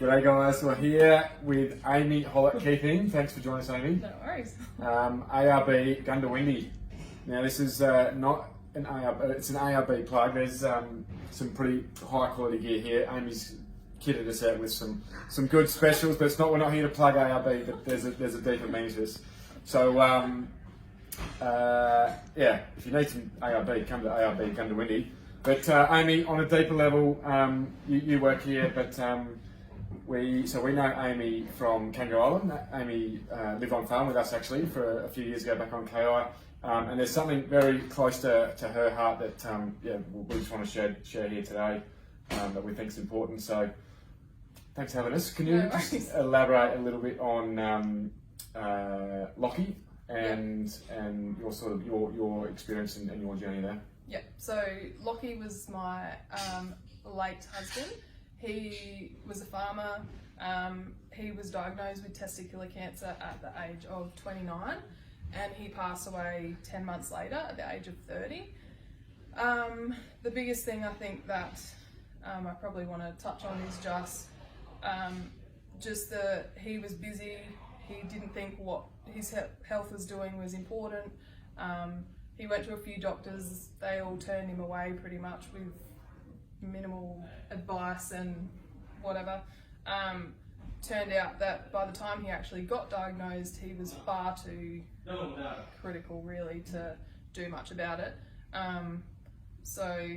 G'day guys, we're here with Amy Hollett-Keeping. Thanks for joining us, Amy. No worries. ARB Goondiwindi. Now this is not an ARB, it's an ARB plug. There's some pretty high quality gear here. Amy's kitted us out with some good specials, but we're not here to plug ARB, but there's a deeper meaning to this. So yeah, if you need some ARB, come to ARB Goondiwindi. But Amy, on a deeper level, you work here, but we know Amy from Kangaroo Island. Amy lived on farm with us actually for a few years ago back on KI, and there's something very close to her heart that we just want to share here today that we think is important. So thanks for having us. Can you just elaborate a little bit on Lockie and your sort of your experience and your journey there? Yeah, so Lockie was my late husband. He was a farmer. He was diagnosed with testicular cancer at the age of 29, and he passed away 10 months later at the age of 30. The biggest thing I think that I probably want to touch on is just that he was busy. He didn't think what his health was doing was important. He went to a few doctors. They all turned him away pretty much with minimal advice and whatever. Turned out that by the time he actually got diagnosed, he was far too critical really to do much about it. So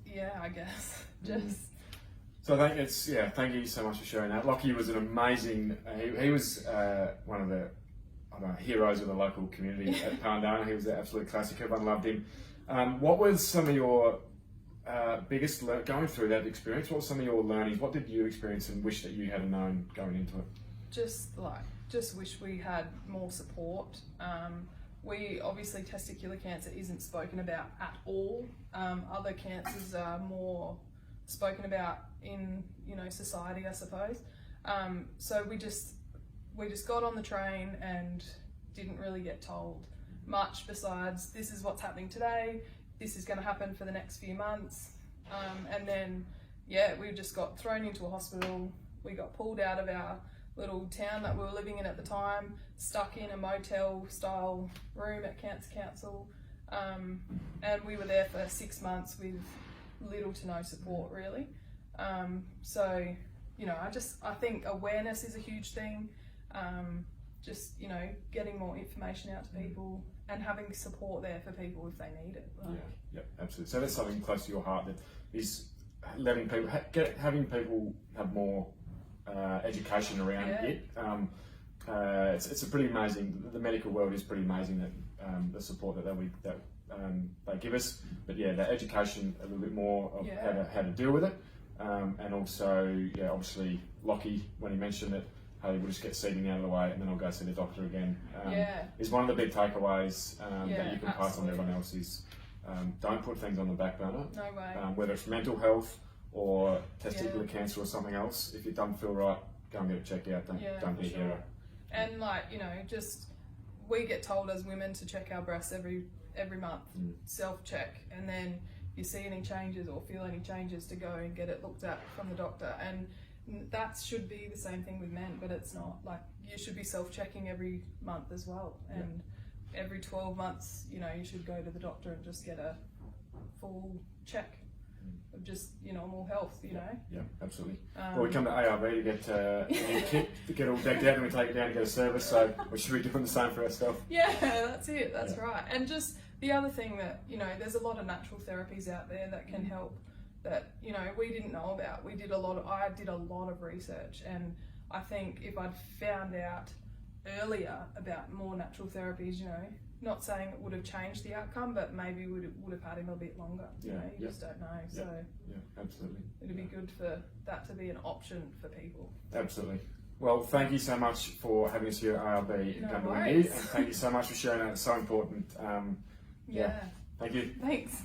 yeah, I guess just. So I think thank you so much for sharing that. Lockie was an amazing, he was one of the heroes of the local community at Pandana. He was an absolute classic, everyone loved him. What was some of your biggest, going through that experience, what were some of your learnings? What did you experience and wish that you had known going into it? Just wish we had more support. We obviously, testicular cancer isn't spoken about at all. Other cancers are more spoken about in society, I suppose. So we just got on the train and didn't really get told much besides this is what's happening today, this is going to happen for the next few months, and then we just got thrown into a hospital. We got pulled out of our little town that we were living in at the time, stuck in a motel style room at Cancer Council, and we were there for 6 months with little to no support really. So I think awareness is a huge thing. Getting more information out to people and having support there for people if they need it. Yeah, absolutely. So that's something close to your heart, that is letting people having people have more education around it. It's a pretty amazing. The medical world is pretty amazing that the support that they give us. But the education a little bit more of how to deal with it, and also obviously Lockie, when he mentioned it, hey, we'll just get seeding out of the way and then I'll go see the doctor again. Is one of the big takeaways that you can pass on to everyone else is don't put things on the back burner. No way. Whether it's mental health or testicular cancer or something else, if it doesn't feel right, go and get it checked out. Don't be a hero. And we get told as women to check our breasts every month, self-check, and then you see any changes or feel any changes to go and get it looked at from the doctor. And that should be the same thing with men, but it's not. Like, you should be self-checking every month as well, and every 12 months, you should go to the doctor and just get a full check of just normal health. Yeah, absolutely. Well, we come to ARB to get a new kit to get all decked out, and we take it down to get a service. So we should be doing the same for ourselves. Yeah, that's it. That's right. And just the other thing that there's a lot of natural therapies out there that can help, that we didn't know about. I did a lot of research, and I think if I'd found out earlier about more natural therapies, not saying it would have changed the outcome, but maybe would have had him a bit longer. You just don't know. So absolutely, it'd be good for that to be an option for people. Absolutely. Well, thank you so much for having us here at ARB Goondiwindi, and thank you so much for sharing that. It's so important. Thank you. Thanks.